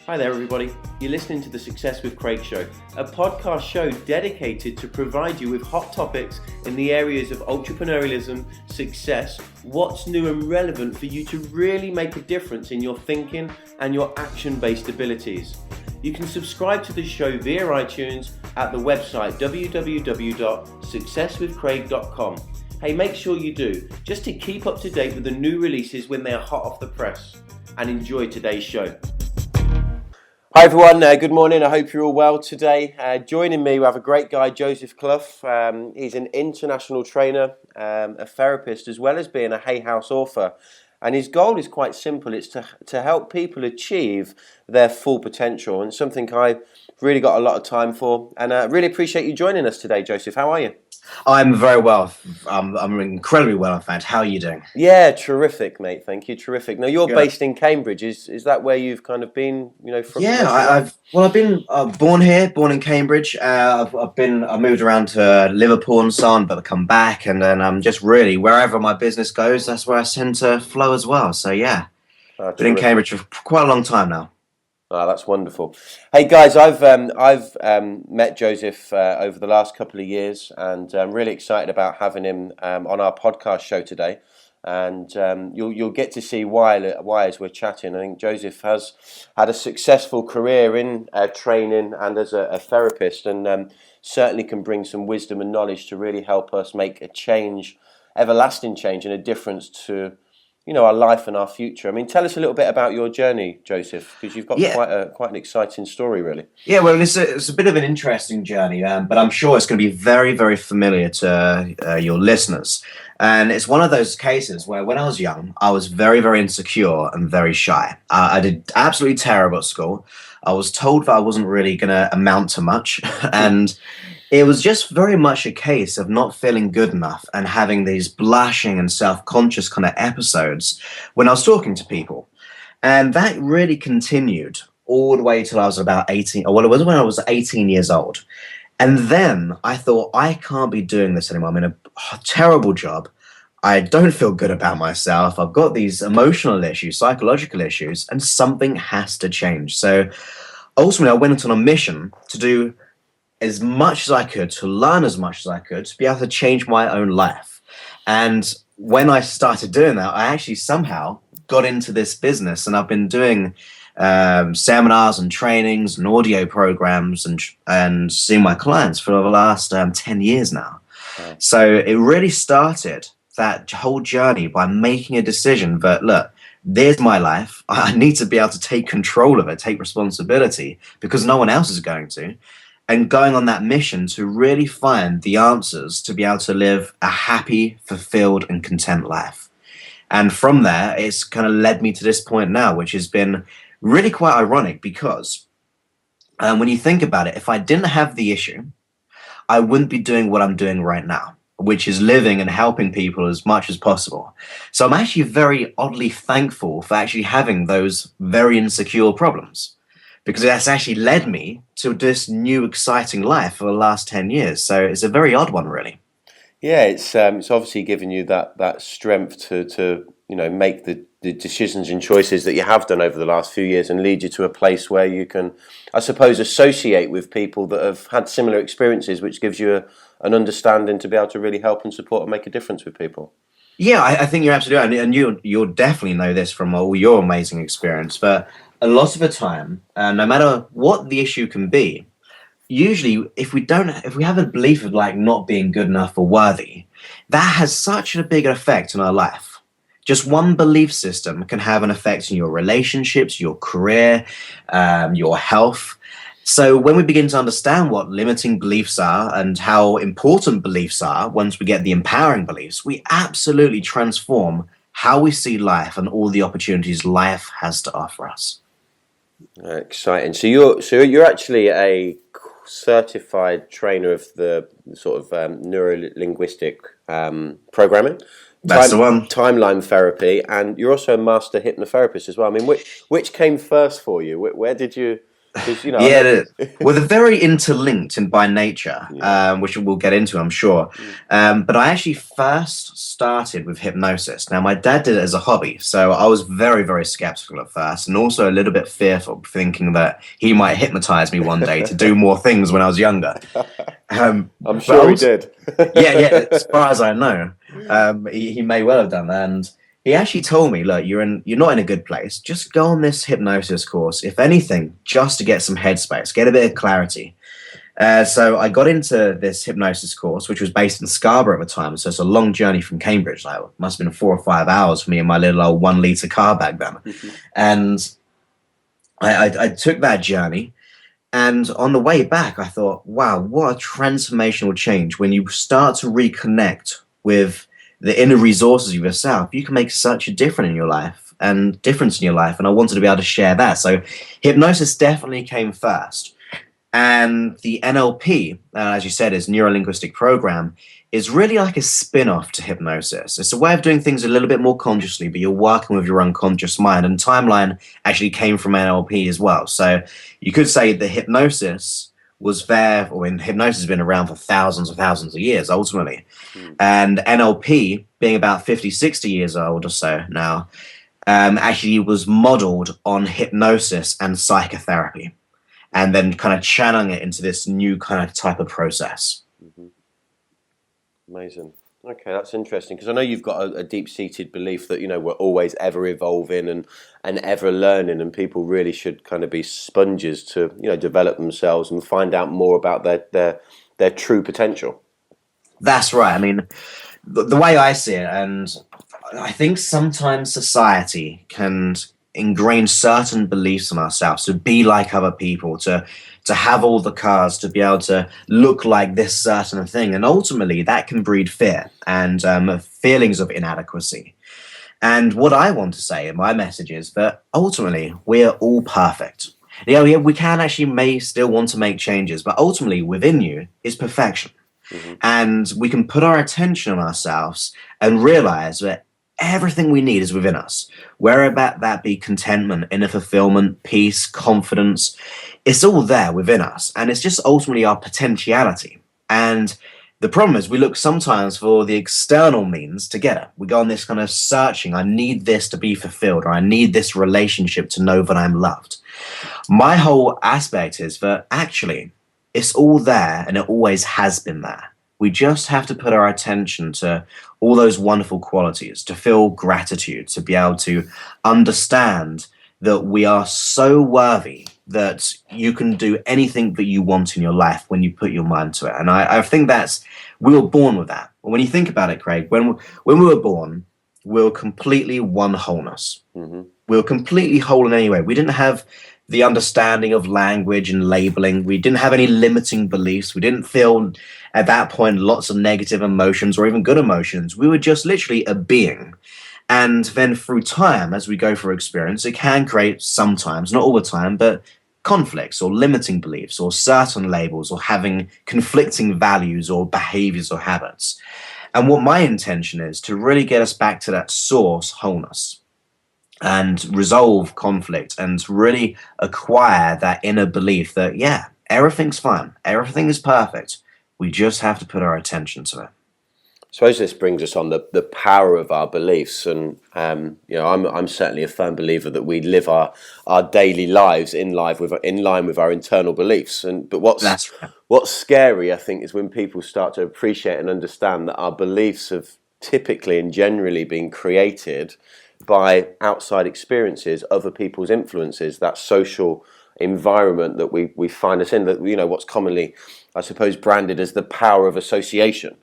Hi there everybody, you're listening to the Success with Craig show, a podcast show dedicated to provide you with hot topics in the areas of entrepreneurialism, success, what's new and relevant for you to really make a difference in your thinking and your action-based abilities. You can subscribe to the show via iTunes at the website www.successwithcraig.com. Hey, make sure you do, just to keep up to date with the new releases when they are hot off the press. And enjoy today's show. Hi everyone, good morning. I hope you're all well today. Joining me, we have a great guy, Joseph Clough. He's an international trainer, a therapist, as well as being a Hay House author. And his goal is quite simple. It's to help people achieve their full potential, and something I've really got a lot of time for. And I really appreciate you joining us today, Joseph. How are you? I'm very well. I'm incredibly well, in fact. How are you doing? Yeah, terrific, mate. Thank you. Terrific. Now, you're based in Cambridge. Is that where you've kind of been, from? Yeah, I've been born here, born in Cambridge. I moved around to Liverpool and so on, but I come back, and then I'm just really, wherever my business goes, that's where I tend to flow as well. So yeah, been in Cambridge for quite a long time now. Oh, that's wonderful. Hey guys, I've met Joseph over the last couple of years, and I'm really excited about having him on our podcast show today. And you'll get to see why as we're chatting. I think Joseph has had a successful career in training and as a therapist, and certainly can bring some wisdom and knowledge to really help us make a change, everlasting change, and a difference to our life and our future. I mean, tell us a little bit about your journey, Joseph, because you've got quite an exciting story, really. Yeah, well, it's a bit of an interesting journey, but I'm sure it's going to be very, very familiar to your listeners. And it's one of those cases where when I was young, I was very, very insecure and very shy. I did absolutely terrible at school. I was told that I wasn't really going to amount to much. And it was just very much a case of not feeling good enough and having these blushing and self-conscious kind of episodes when I was talking to people. And that really continued all the way till I was about 18. Well, it was when I was 18 years old. And then I thought, I can't be doing this anymore. I'm in a terrible job. I don't feel good about myself. I've got these emotional issues, psychological issues, and something has to change. So ultimately, I went on a mission to do as much as I could, to learn as much as I could, to be able to change my own life. And when I started doing that, I actually somehow got into this business, and I've been doing seminars and trainings and audio programs and seeing my clients for the last 10 years now. Okay. So it really started that whole journey by making a decision that, look, there's my life. I need to be able to take control of it, take responsibility, because no one else is going to. And going on that mission to really find the answers to be able to live a happy, fulfilled, and content life. And from there, it's kind of led me to this point now, which has been really quite ironic because when you think about it, if I didn't have the issue, I wouldn't be doing what I'm doing right now, which is living and helping people as much as possible. So I'm actually very oddly thankful for actually having those very insecure problems, because that's actually led me to this new exciting life for the last 10 years. So it's a very odd one, really. Yeah, it's obviously given you that strength to make the decisions and choices that you have done over the last few years, and lead you to a place where you can, I suppose, associate with people that have had similar experiences, which gives you an understanding to be able to really help and support and make a difference with people. Yeah, I think you're absolutely right. And you'll definitely know this from all your amazing experience. But a lot of the time, no matter what the issue can be, usually if we have a belief of like not being good enough or worthy, that has such a big effect on our life. Just one belief system can have an effect on your relationships, your career, your health. So when we begin to understand what limiting beliefs are and how important beliefs are, once we get the empowering beliefs, we absolutely transform how we see life and all the opportunities life has to offer us. Exciting. So you're actually a certified trainer of the sort of neuro-linguistic programming. That's the one. Timeline therapy, and you're also a master hypnotherapist as well. I mean, which came first for you? Where did you Because, you know, I Yeah, know. well, they're very interlinked in by nature, Yeah. which we'll get into, I'm sure. Mm. But I actually first started with hypnosis. Now, my dad did it as a hobby, so I was very, very skeptical at first, and also a little bit fearful, thinking that he might hypnotize me one day to do more things when I was younger. I'm But sure he did. yeah, yeah. As far as I know, he may well have done that. And he actually told me, "Look, you're not in a good place. Just go on this hypnosis course. If anything, just to get some headspace, get a bit of clarity." So I got into this hypnosis course, which was based in Scarborough at the time. So it's a long journey from Cambridge. Like, it must have been 4 or 5 hours for me in my little old 1 litre car back then. And I took that journey. And on the way back, I thought, wow, what a transformational change. When you start to reconnect with the inner resources of yourself, you can make such a difference in your life. And I wanted to be able to share that. So hypnosis definitely came first. And the NLP, as you said, is neuro-linguistic program, is really like a spin-off to hypnosis. It's a way of doing things a little bit more consciously, but you're working with your unconscious mind. And timeline actually came from NLP as well. So you could say the hypnosis was there, or hypnosis has been around for thousands of years, ultimately. And NLP, being about 50, 60 years old or so now, actually was modeled on hypnosis and psychotherapy, and then kind of channeling it into this new kind of type of process. Mhm. Amazing. Okay, that's interesting, because I know you've got a deep-seated belief that, you know, we're always ever evolving and ever learning, and people really should kind of be sponges to, you know, develop themselves and find out more about their true potential. That's right. I mean, the way I see it, and I think sometimes society can ingrain certain beliefs in ourselves to be like other people, to have all the cars, to be able to look like this certain thing, and ultimately that can breed fear and feelings of inadequacy. And what I want to say in my message is that ultimately we're all perfect. Yeah, we can actually may still want to make changes, but ultimately within you is perfection. Hmm. And we can put our attention on ourselves and realize that everything we need is within us. Whether that be contentment, inner fulfillment, peace, confidence, it's all there within us. And it's just ultimately our potentiality. And the problem is we look sometimes for the external means to get it. We go on this kind of searching, I need this to be fulfilled, or I need this relationship to know that I'm loved. My whole aspect is that actually it's all there and it always has been there. We just have to put our attention to all those wonderful qualities, to feel gratitude, to be able to understand that we are so worthy that you can do anything that you want in your life when you put your mind to it. And I think we were born with that. When you think about it, Craig, when we were born, we were completely one wholeness. Hmm. We were completely whole in any way. We didn't have the understanding of language and labeling. We didn't have any limiting beliefs. We didn't feel at that point lots of negative emotions or even good emotions. We were just literally a being. And then through time, as we go through experience, it can create sometimes, not all the time, but conflicts or limiting beliefs or certain labels or having conflicting values or behaviors or habits. And what my intention is to really get us back to that source wholeness and resolve conflict and really acquire that inner belief that, yeah, everything's fine, everything is perfect. We just have to put our attention to it. I suppose this brings us on the power of our beliefs, and you know, I'm certainly a firm believer that we live our daily lives in line with our internal beliefs. But That's right. what's scary, I think, is when people start to appreciate and understand that our beliefs have typically and generally been created by outside experiences, other people's influences, that social environment that we find us in. That, you know, what's commonly, I suppose, branded as the power of association.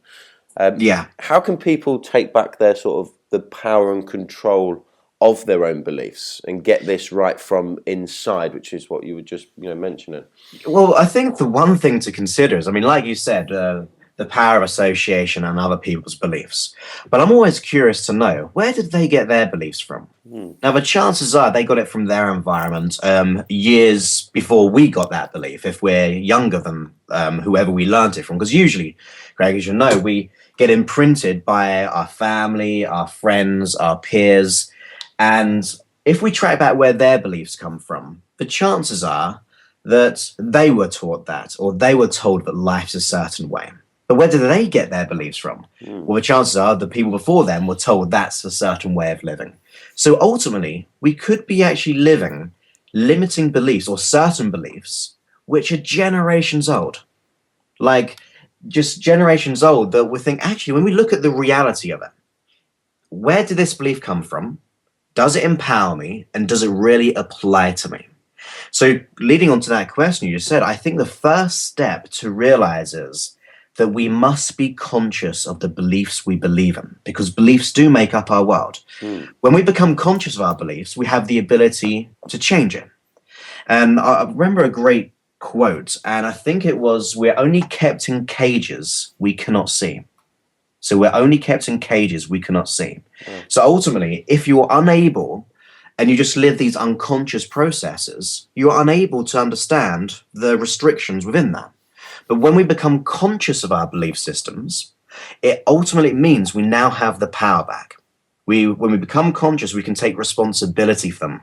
Yeah. How can people take back their sort of the power and control of their own beliefs and get this right from inside, which is what you were just, you know, mentioning? Well, I think the one thing to consider is, I mean, like you said, the power of association and other people's beliefs. But I'm always curious to know, where did they get their beliefs from? Now, the chances are they got it from their environment years before we got that belief, if we're younger than whoever we learned it from. Because usually, Greg, as you know, we get imprinted by our family, our friends, our peers. And if we track back where their beliefs come from, the chances are that they were taught that, or they were told that life's a certain way. But where did they get their beliefs from? Well, the chances are the people before them were told that's a certain way of living. So ultimately, we could be actually living limiting beliefs or certain beliefs which are generations old. Like, just generations old, that we think, actually, when we look at the reality of it, where did this belief come from? Does it empower me? And does it really apply to me? So leading on to that question you just said, I think the first step to realize is that we must be conscious of the beliefs we believe in, because beliefs do make up our world. When we become conscious of our beliefs, we have the ability to change it. And I remember a great quote, and I think it was, "We're only kept in cages we cannot see." So we're only kept in cages we cannot see. So ultimately, if you're unable and you just live these unconscious processes, you're unable to understand the restrictions within that. But when we become conscious of our belief systems, it ultimately means we now have the power back. When we become conscious, we can take responsibility for them.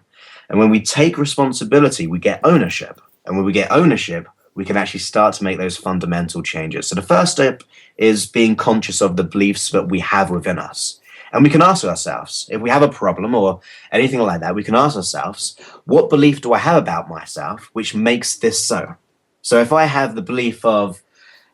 And when we take responsibility, we get ownership. And when we get ownership, we can actually start to make those fundamental changes. So the first step is being conscious of the beliefs that we have within us. And we can ask ourselves, if we have a problem or anything like that, we can ask ourselves, what belief do I have about myself which makes this so? So if I have the belief of,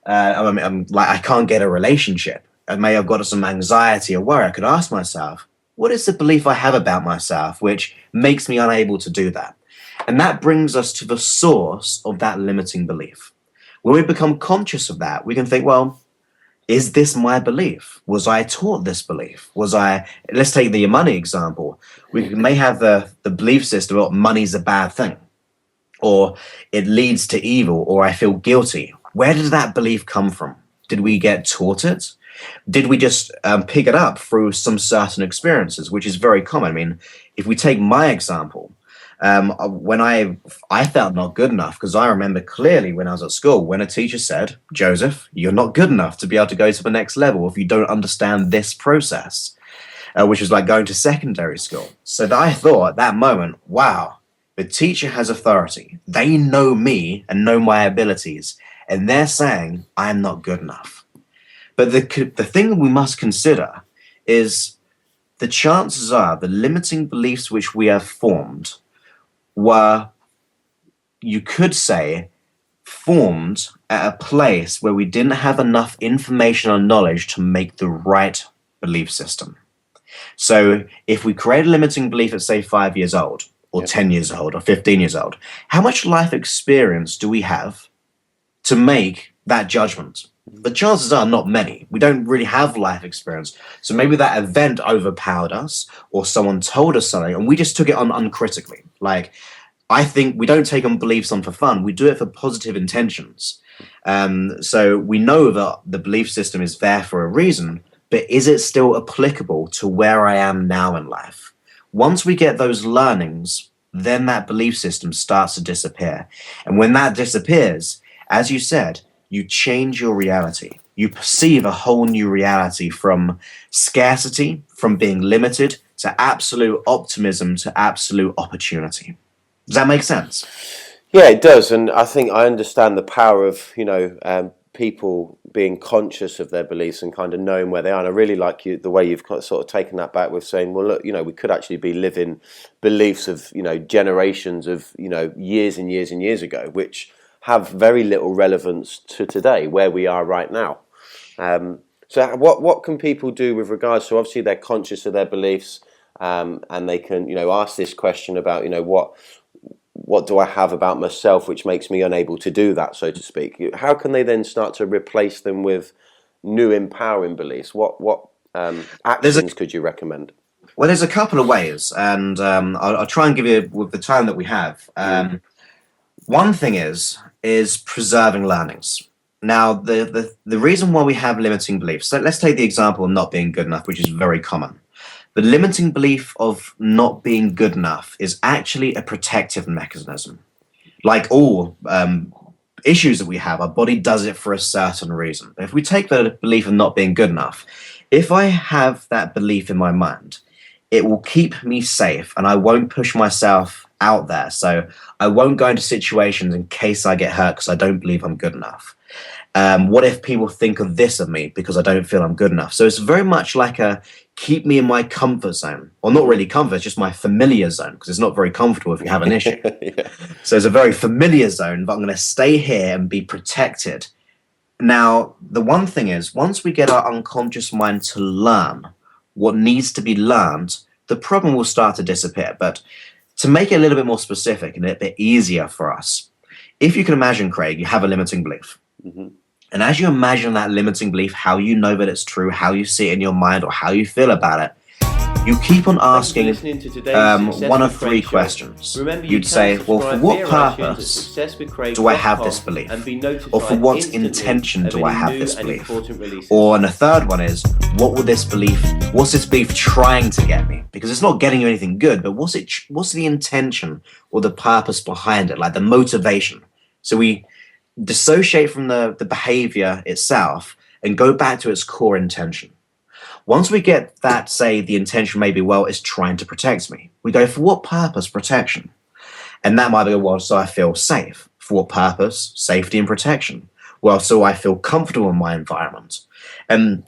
I can't get a relationship, I may have got some anxiety or worry, I could ask myself, what is the belief I have about myself which makes me unable to do that? And that brings us to the source of that limiting belief. When we become conscious of that, we can think, well, is this my belief? Was I taught this belief? Let's take the money example. We may have the belief system, well, money's a bad thing, or it leads to evil, or I feel guilty. Where did that belief come from? Did we get taught it? Did we just pick it up through some certain experiences, which is very common? I mean, if we take my example, when I felt not good enough, because I remember clearly when I was at school, when a teacher said, "Joseph, you're not good enough to be able to go to the next level if you don't understand this process," which was like going to secondary school. So that I thought at that moment, wow, the teacher has authority. They know me and know my abilities, and they're saying I'm not good enough. But the thing we must consider is the chances are the limiting beliefs which we have formed were, you could say, formed at a place where we didn't have enough information or knowledge to make the right belief system. So if we create a limiting belief at, say, 5 years old, or 10 years old, or 15 years old, how much life experience do we have to make that judgment? The chances are not many. We don't really have life experience. So maybe that event overpowered us, or someone told us something and we just took it on uncritically. Like, I think we don't take on beliefs on for fun. We do it for positive intentions. So we know that the belief system is there for a reason, but is it still applicable to where I am now in life? Once we get those learnings, then that belief system starts to disappear. And when that disappears, as you said, you change your reality. You perceive a whole new reality, from scarcity, from being limited, to absolute optimism, to absolute opportunity. Does that make sense? Yeah, it does. And I think I understand the power of, people being conscious of their beliefs and kind of knowing where they are. And I really like the way you've sort of taken that back with saying, well, look, we could actually be living beliefs of, generations of, years and years and years ago, which have very little relevance to today, where we are right now. So what can people do with regards to, obviously they're conscious of their beliefs, and they can, ask this question about, what do I have about myself which makes me unable to do that, so to speak? How can they then start to replace them with new empowering beliefs? What actions could you recommend? Well, there's a couple of ways, and I'll try and give you, with the time that we have. One thing is preserving learnings. Now, the reason why we have limiting beliefs, so let's take the example of not being good enough, which is very common. The limiting belief of not being good enough is actually a protective mechanism. Like all issues that we have, our body does it for a certain reason. If we take the belief of not being good enough, if I have that belief in my mind, it will keep me safe and I won't push myself out there. So I won't go into situations in case I get hurt because I don't believe I'm good enough. What if people think of this of me because I don't feel I'm good enough? So it's very much like a keep me in my comfort zone, or not really comfort, it's just my familiar zone, because it's not very comfortable if you have an issue. Yeah. So it's a very familiar zone, but I'm going to stay here and be protected. Now, the one thing is, once we get our unconscious mind to learn what needs to be learned, the problem will start to disappear. But to make it a little bit more specific and a bit easier for us, if you can imagine, Craig, you have a limiting belief. Mm-hmm. And as you imagine that limiting belief, how you know that it's true, how you see it in your mind, or how you feel about it, you keep on asking one of three questions. You'd say, well, for what purpose do I have this belief? Or for what intention do I have this belief? Or, and the third one is, what's this belief trying to get me? Because it's not getting you anything good, but what's the intention or the purpose behind it, like the motivation? So we dissociate from the behavior itself and go back to its core intention. Once we get that, say the intention maybe, well, it's trying to protect me. We go, for what purpose protection? And that might be, well, so I feel safe. For what purpose? Safety and protection. Well, so I feel comfortable in my environment. And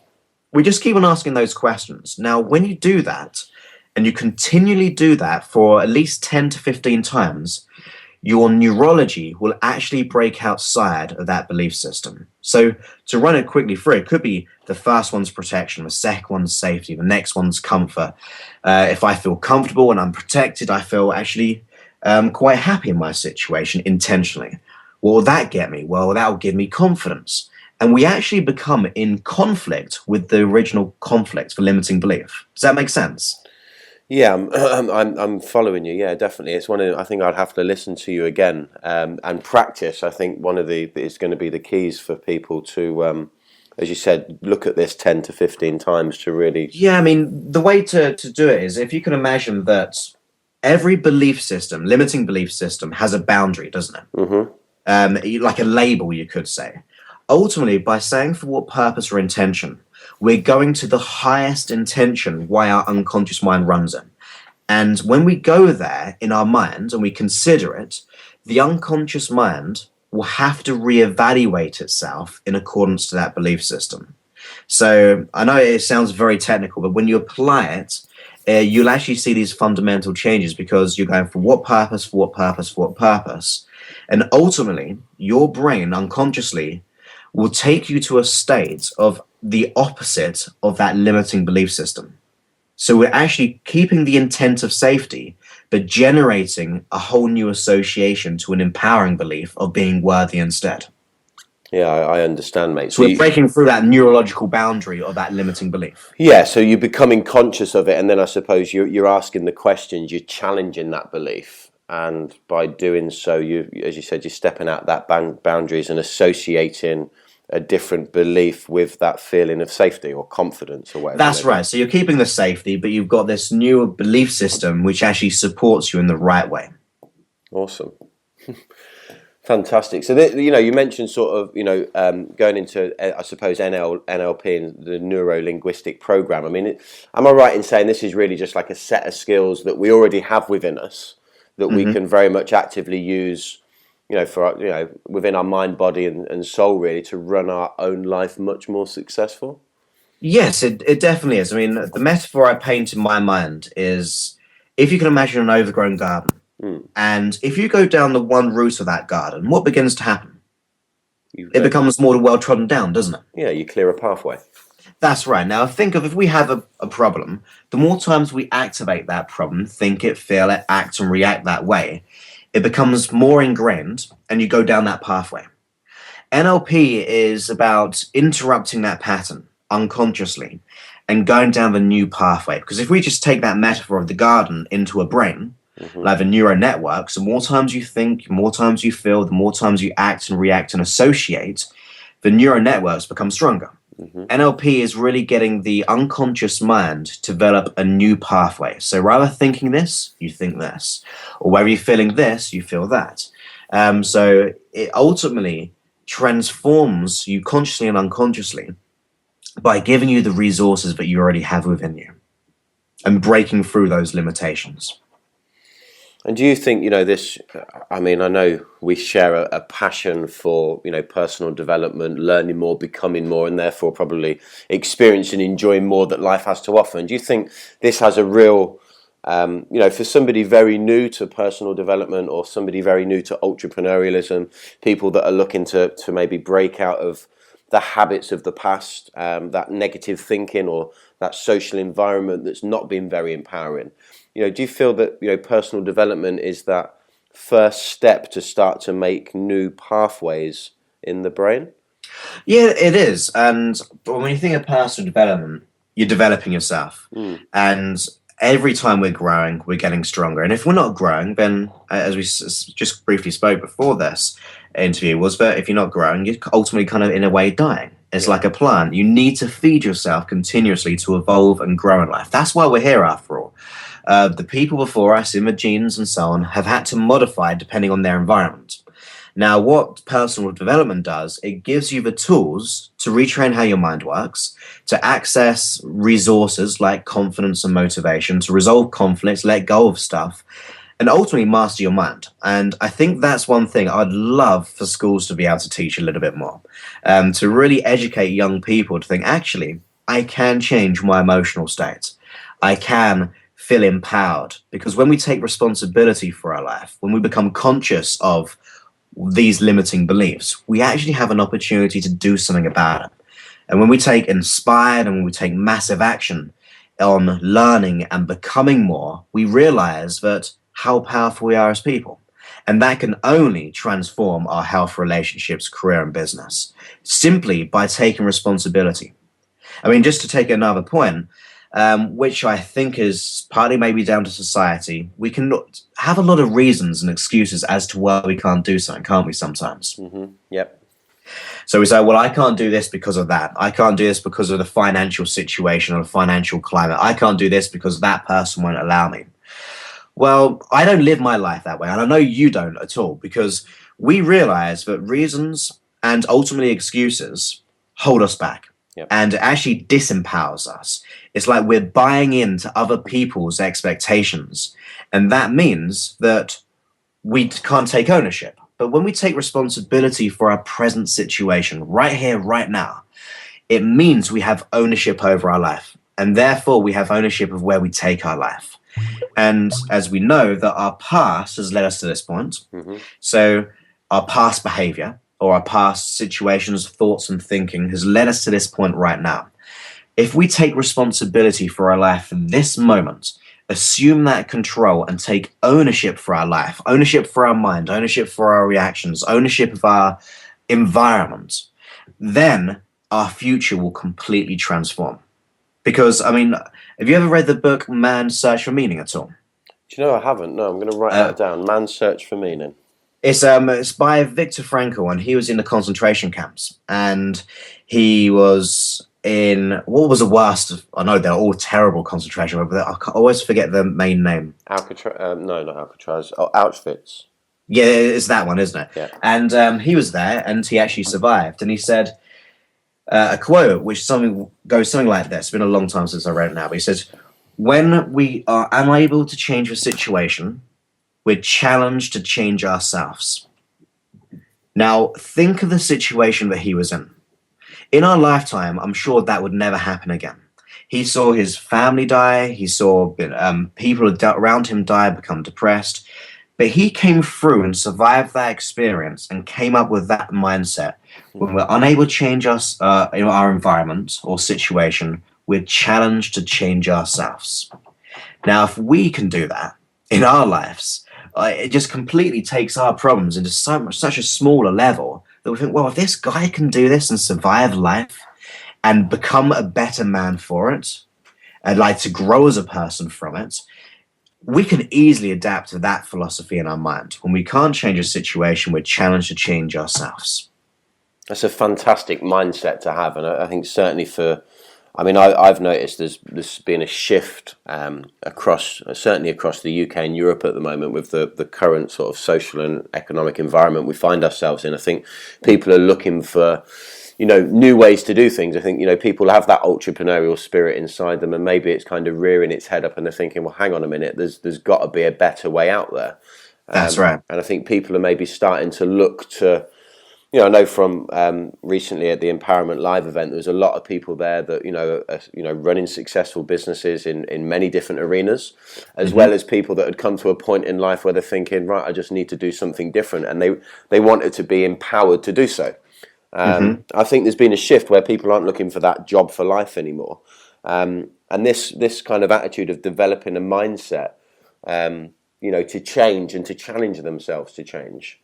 we just keep on asking those questions. Now, when you do that, and you continually do that for at least 10 to 15 times, your neurology will actually break outside of that belief system. So to run it quickly through, it could be the first one's protection, the second one's safety, the next one's comfort. If I feel comfortable and I'm protected, I feel actually quite happy in my situation intentionally. What will that get me? Well, that will give me confidence. And we actually become in conflict with the original conflict for limiting belief. Does that make sense? Yeah, I'm following you. Yeah, definitely. It's one of. I think I'd have to listen to you again and practice. I think one of is going to be the keys for people to, as you said, look at this 10 to 15 times to really. Yeah, I mean, the way to do it is if you can imagine that every belief system, limiting belief system, has a boundary, doesn't it? Mm-hmm. Like a label, you could say. Ultimately, by saying for what purpose or intention, we're going to the highest intention why our unconscious mind runs it. And when we go there in our mind and we consider it, the unconscious mind will have to reevaluate itself in accordance to that belief system. So I know it sounds very technical, but when you apply it, you'll actually see these fundamental changes because you're going for what purpose, for what purpose, for what purpose. And ultimately, your brain unconsciously will take you to a state of the opposite of that limiting belief system. So we're actually keeping the intent of safety, but generating a whole new association to an empowering belief of being worthy instead. Yeah, I understand, mate. So we're breaking through that neurological boundary of that limiting belief. Yeah, so you're becoming conscious of it, and then I suppose you're asking the questions, you're challenging that belief. And by doing so, you, as you said, you're stepping out that boundaries and associating a different belief with that feeling of safety or confidence or whatever. That's right. So you're keeping the safety, but you've got this new belief system which actually supports you in the right way. Awesome. Fantastic. So, you mentioned sort of, going into, I suppose, NLP and the neuro-linguistic program. I mean, am I right in saying this is really just like a set of skills that we already have within us that we can very much actively use, within our mind, body and soul, really, to run our own life much more successful? Yes, it definitely is. I mean, the metaphor I paint in my mind is if you can imagine an overgrown garden. And if you go down the one route of that garden, what begins to happen? It becomes more well trodden down, doesn't it? Yeah, you clear a pathway. That's right. Now, think of if we have a problem, the more times we activate that problem, think it, feel it, act and react that way, it becomes more ingrained and you go down that pathway. NLP is about interrupting that pattern unconsciously and going down the new pathway. Because if we just take that metaphor of the garden into a brain, like the neural networks, the more times you think, the more times you feel, the more times you act and react and associate, the neural networks become stronger. NLP is really getting the unconscious mind to develop a new pathway. So rather thinking this, you think this. Or whether you're feeling this, you feel that. So it ultimately transforms you consciously and unconsciously by giving you the resources that you already have within you and breaking through those limitations. And do you think, this, I mean, I know we share a passion for, personal development, learning more, becoming more, and therefore probably experiencing, enjoying more that life has to offer. And do you think this has a real, for somebody very new to personal development or somebody very new to entrepreneurialism, people that are looking to maybe break out of the habits of the past, that negative thinking or that social environment that's not been very empowering? Do you feel that personal development is that first step to start to make new pathways in the brain? Yeah, it is. And when you think of personal development, you're developing yourself. And every time we're growing, we're getting stronger. And if we're not growing, then as we just briefly spoke before this interview, was that if you're not growing, you're ultimately kind of in a way dying. It's like a plant. You need to feed yourself continuously to evolve and grow in life. That's why we're here, after all. The people before us in the genes and so on have had to modify depending on their environment. Now, what personal development does, it gives you the tools to retrain how your mind works, to access resources like confidence and motivation, to resolve conflicts, let go of stuff, and ultimately master your mind. And I think that's one thing I'd love for schools to be able to teach a little bit more, to really educate young people to think, actually, I can change my emotional state. I can feel empowered, because when we take responsibility for our life, when we become conscious of these limiting beliefs, we actually have an opportunity to do something about it. And when we take inspired and when we take massive action on learning and becoming more, we realize that how powerful we are as people. And that can only transform our health, relationships, career, and business simply by taking responsibility. I mean, just to take another point, which I think is partly maybe down to society, we can have a lot of reasons and excuses as to why we can't do something, can't we, sometimes? Mm-hmm. Yep. So we say, well, I can't do this because of that. I can't do this because of the financial situation or the financial climate. I can't do this because that person won't allow me. Well, I don't live my life that way, and I know you don't at all, because we realize that reasons and ultimately excuses hold us back. Yep. And it actually disempowers us. It's like we're buying into other people's expectations. And that means that we can't take ownership. But when we take responsibility for our present situation, right here, right now, it means we have ownership over our life. And therefore, we have ownership of where we take our life. And as we know, that our past has led us to this point. Mm-hmm. So our past behavior, or our past situations, thoughts, and thinking has led us to this point right now. If we take responsibility for our life in this moment, assume that control and take ownership for our life, ownership for our mind, ownership for our reactions, ownership of our environment, then our future will completely transform. Because, I mean, have you ever read the book Man's Search for Meaning at all? Do you know I haven't? No, I'm going to write that down. Man's Search for Meaning. It's by Viktor Frankl, and he was in the concentration camps, and he was in, what was the worst? I know they're all terrible concentration camps, but I always forget the main name. Alcatraz? No, not Alcatraz. Oh, Auschwitz. Yeah, it's that one, isn't it? Yeah. And he was there, and he actually survived. And he said a quote, which goes something like this. It's been a long time since I read it now, but he says, "When we are unable to change a situation, we're challenged to change ourselves." Now, think of the situation that he was in. In our lifetime, I'm sure that would never happen again. He saw his family die. He saw people around him die, become depressed. But he came through and survived that experience and came up with that mindset. When we're unable to change our environment or situation, we're challenged to change ourselves. Now, if we can do that in our lives, it just completely takes our problems into such a smaller level that we think, well, if this guy can do this and survive life and become a better man for it, and like to grow as a person from it, we can easily adapt to that philosophy in our mind. When we can't change a situation, we're challenged to change ourselves. That's a fantastic mindset to have, and I think certainly I've noticed there's been a shift across the UK and Europe at the moment with the current sort of social and economic environment we find ourselves in. I think people are looking for new ways to do things. I think, people have that entrepreneurial spirit inside them, and maybe it's kind of rearing its head up and they're thinking, well, hang on a minute, there's got to be a better way out there. That's right. And I think people are maybe starting to look to, I know from recently at the Empowerment Live event, there was a lot of people there that, are running successful businesses in many different arenas, as well as people that had come to a point in life where they're thinking, right, I just need to do something different. And they wanted to be empowered to do so. I think there's been a shift where people aren't looking for that job for life anymore. And this kind of attitude of developing a mindset, to change and to challenge themselves to change,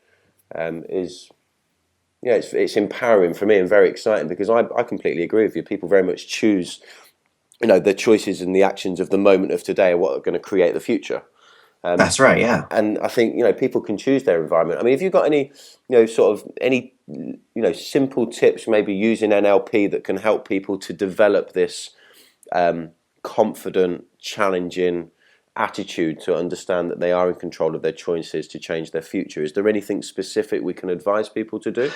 it's empowering for me and very exciting, because I completely agree with you. People very much choose, the choices and the actions of the moment of today are what are going to create the future. That's right, yeah. And I think, people can choose their environment. I mean, have you got any, any simple tips, maybe using NLP, that can help people to develop this confident, challenging attitude to understand that they are in control of their choices to change their future? Is there anything specific we can advise people to do?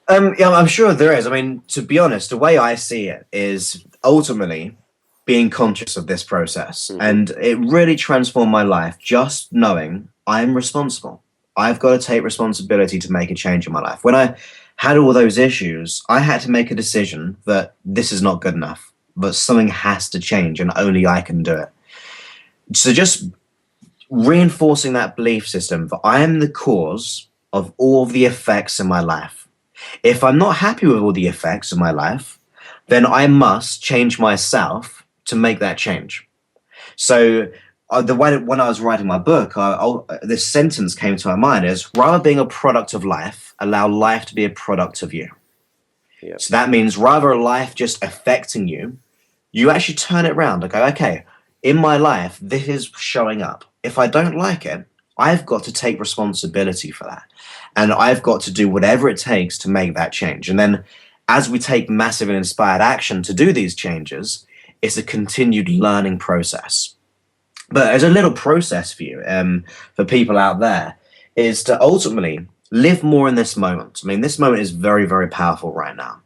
Yeah, I'm sure there is. I mean, to be honest, the way I see it is ultimately being conscious of this process. And it really transformed my life just knowing I'm responsible. I've got to take responsibility to make a change in my life. When I had all those issues, I had to make a decision that this is not good enough, but something has to change and only I can do it. So just reinforcing that belief system that I am the cause of all of the effects in my life. If I'm not happy with all the effects of my life, then I must change myself to make that change. So the way that when I was writing my book, this sentence came to my mind is, rather being a product of life, allow life to be a product of you. Yep. So that means rather life just affecting you, you actually turn it around and go, okay, in my life, this is showing up. If I don't like it, I've got to take responsibility for that. And I've got to do whatever it takes to make that change. And then as we take massive and inspired action to do these changes, it's a continued learning process. But as a little process for you, for people out there, is to ultimately live more in this moment. I mean, this moment is very, very powerful right now.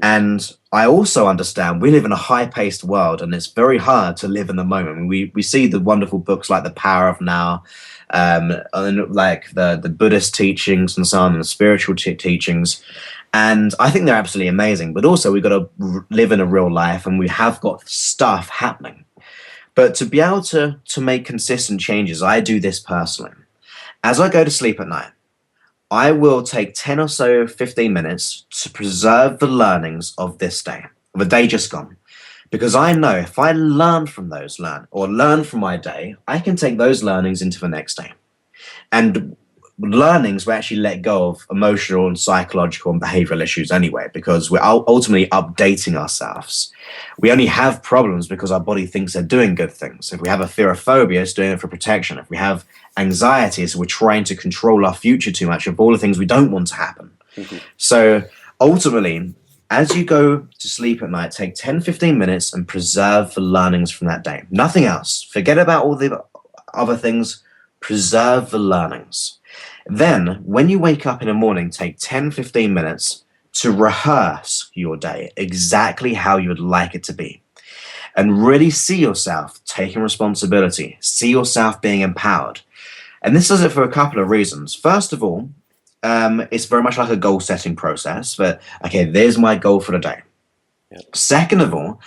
And I also understand we live in a high-paced world, and it's very hard to live in the moment. We see the wonderful books like The Power of Now, and like the Buddhist teachings and so on, and the spiritual teachings. And I think they're absolutely amazing. But also we've got to live in a real life, and we have got stuff happening. But to be able to make consistent changes, I do this personally. As I go to sleep at night, I will take 10 or so, 15 minutes to preserve the learnings of this day, of a day just gone. Because I know if I learn from those, learn from my day, I can take those learnings into the next day. And learnings will actually let go of emotional and psychological and behavioral issues anyway, because we're ultimately updating ourselves. We only have problems because our body thinks they're doing good things. If we have a fear of phobia, it's doing it for protection. If we have anxiety, so we're trying to control our future too much of all the things we don't want to happen. So ultimately, as you go to sleep at night, take 10, 15 minutes and preserve the learnings from that day. Nothing else. Forget about all the other things. Preserve the learnings. Then, when you wake up in the morning, take 10, 15 minutes to rehearse your day exactly how you would like it to be. And really see yourself taking responsibility. See yourself being empowered. And this does it for a couple of reasons. First of all, it's very much like a goal-setting process. But, okay, there's my goal for the day. Yep. Second of all,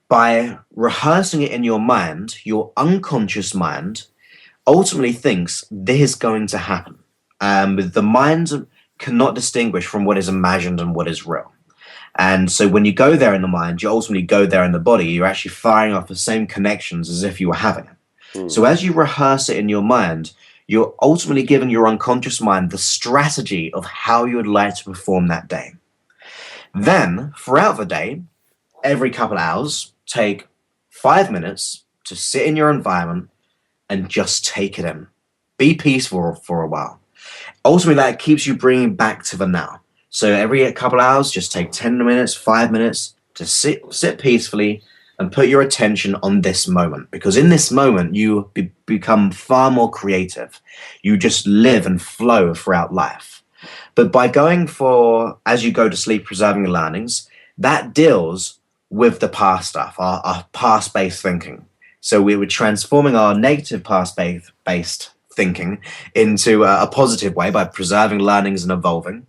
by rehearsing it in your mind, your unconscious mind ultimately thinks this is going to happen. The mind cannot distinguish from what is imagined and what is real. And so when you go there in the mind, you ultimately go there in the body. You're actually firing off the same connections as if you were having it. So as you rehearse it in your mind, you're ultimately giving your unconscious mind the strategy of how you would like to perform that day. Then, throughout the day, every couple of hours, take 5 minutes to sit in your environment and just take it in. Be peaceful for a while. Ultimately, that keeps you bringing back to the now. So every couple of hours, just take 10 minutes, 5 minutes to sit peacefully and put your attention on this moment. Because in this moment, you become far more creative. You just live and flow throughout life. But by going for, as you go to sleep, preserving your learnings, that deals with the past stuff, our past-based thinking. So we were transforming our negative past-based thinking into a positive way by preserving learnings and evolving.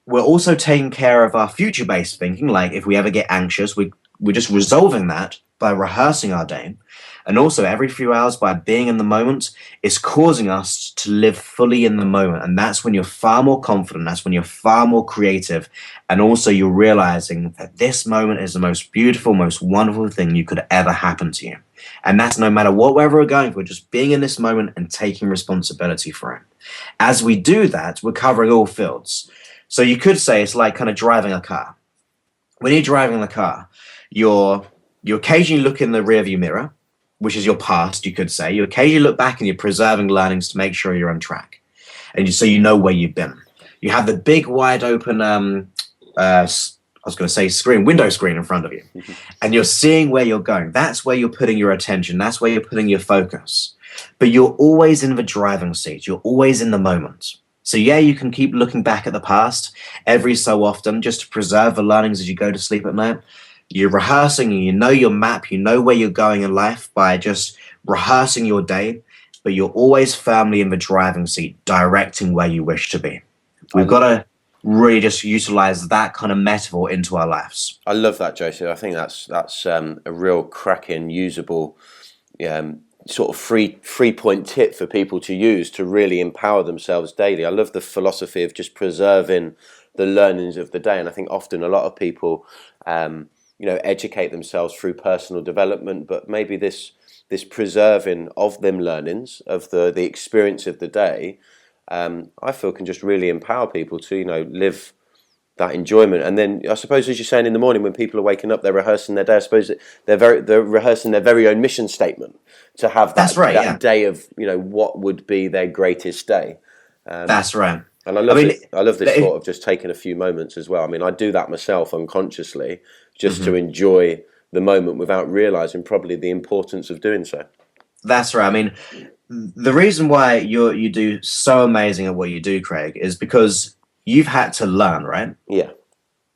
We're also taking care of our future-based thinking, like if we ever get anxious, we're just resolving that by rehearsing our day. And also every few hours by being in the moment is causing us to live fully in the moment. And that's when you're far more confident. That's when you're far more creative. And also you're realizing that this moment is the most beautiful, most wonderful thing you could ever happen to you. And that's no matter whatever we're going for, just being in this moment and taking responsibility for it. As we do that, we're covering all fields. So you could say it's like kind of driving a car. When you're driving the car, you occasionally look in the rearview mirror, which is your past, you could say. You occasionally look back and you're preserving learnings to make sure you're on track. And so you know where you've been. You have the big, wide open, window screen in front of you. And you're seeing where you're going. That's where you're putting your attention. That's where you're putting your focus. But you're always in the driving seat. You're always in the moment. So yeah, you can keep looking back at the past every so often just to preserve the learnings as you go to sleep at night. You're rehearsing and you know your map, you know where you're going in life by just rehearsing your day, but you're always firmly in the driving seat, directing where you wish to be. We've got to really just utilize that kind of metaphor into our lives. I love that, Joseph. I think that's a real cracking, usable sort of free point tip for people to use to really empower themselves daily. I love the philosophy of just preserving the learnings of the day. And I think often a lot of people educate themselves through personal development, but maybe this preserving of them learnings of the experience of the day, I feel can just really empower people to live that enjoyment. And then I suppose, as you're saying, in the morning when people are waking up, they're rehearsing their day. I suppose they're rehearsing their very own mission statement to have that day of what would be their greatest day. That's right. And I love this thought of just taking a few moments as well. I mean, I do that myself unconsciously, just to enjoy the moment without realizing probably the importance of doing so. That's right. I mean, the reason why you do so amazing at what you do, Craig, is because you've had to learn, right? Yeah.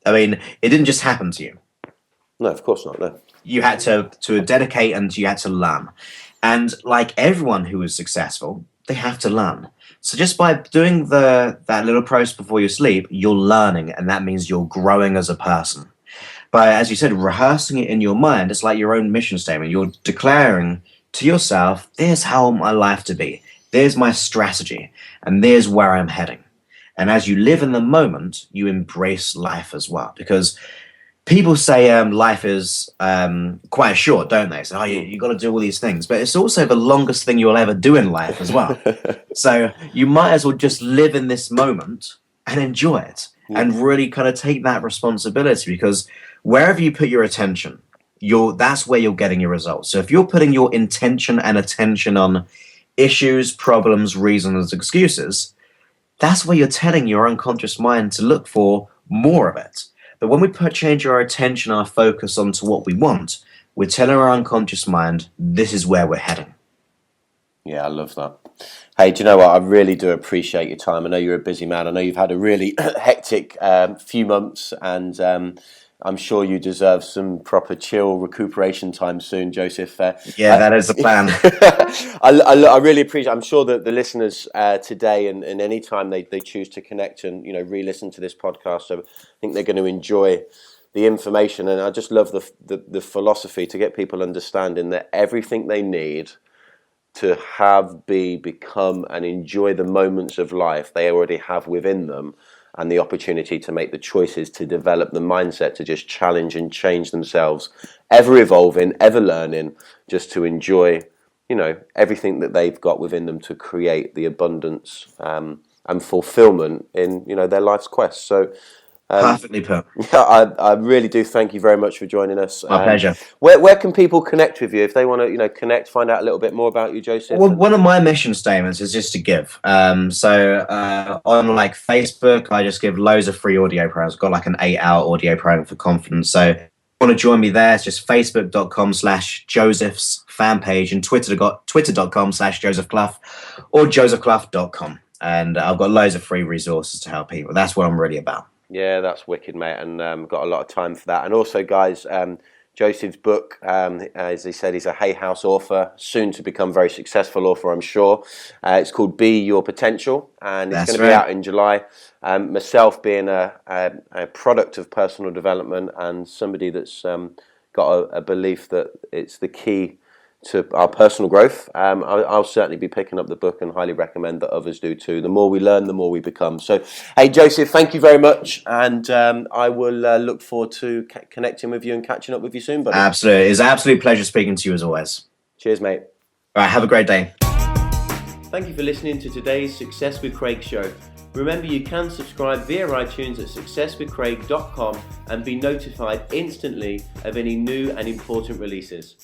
I mean, it didn't just happen to you. No, of course not. No. You had to dedicate and you had to learn. And like everyone who is successful, they have to learn. So just by doing that little process before you sleep, you're learning, and that means you're growing as a person. By, as you said, rehearsing it in your mind, it's like your own mission statement. You're declaring to yourself, there's how I want my life to be. There's my strategy, and there's where I'm heading. And as you live in the moment, you embrace life as well. Because people say life is quite short, don't they? So you got to do all these things. But it's also the longest thing you'll ever do in life as well. So you might as well just live in this moment and enjoy it. Yeah. And really kind of take that responsibility, because wherever you put your attention, that's where you're getting your results. So if you're putting your intention and attention on issues, problems, reasons, excuses, that's where you're telling your unconscious mind to look for more of it. But when we change our attention, our focus onto what we want, we're telling our unconscious mind, this is where we're heading. Yeah, I love that. Hey, do you know what? I really do appreciate your time. I know you're a busy man. I know you've had a really hectic few months, and I'm sure you deserve some proper chill recuperation time soon, Joseph. That is the plan. I really appreciate. I'm sure that the listeners today and any time they choose to connect and re-listen to this podcast, so I think they're going to enjoy the information. And I just love the philosophy to get people understanding that everything they need to become and enjoy the moments of life they already have within them, and the opportunity to make the choices to develop the mindset to just challenge and change themselves, ever evolving, ever learning, just to enjoy, everything that they've got within them to create the abundance and fulfillment in, their life's quest. So perfectly put. Yeah, I really do thank you very much for joining us. My pleasure. Where can people connect with you if they want to, connect, find out a little bit more about you, Joseph? Well, one of my mission statements is just to give. So on like Facebook, I just give loads of free audio programs. I've got like an 8-hour audio program for confidence. So if you want to join me there, it's just facebook.com/Joseph's fan page, and twitter.com/Joseph Clough, or josephclough.com. and I've got loads of free resources to help people. That's what I'm really about. Yeah, that's wicked, mate, and got a lot of time for that. And also, guys, Joseph's book, as he said, he's a Hay House author, soon to become very successful author, I'm sure. It's called Be Your Potential, and it's going to be out in July. Myself being a product of personal development and somebody that's got a belief that it's the key to our personal growth, I'll certainly be picking up the book and highly recommend that others do too. The more we learn, the more we become. So, hey, Joseph, thank you very much, and I will look forward to connecting with you and catching up with you soon, buddy. Absolutely. It's an absolute pleasure speaking to you as always. Cheers, mate. All right, have a great day. Thank you for listening to today's Success with Craig show. Remember, you can subscribe via iTunes at successwithcraig.com and be notified instantly of any new and important releases.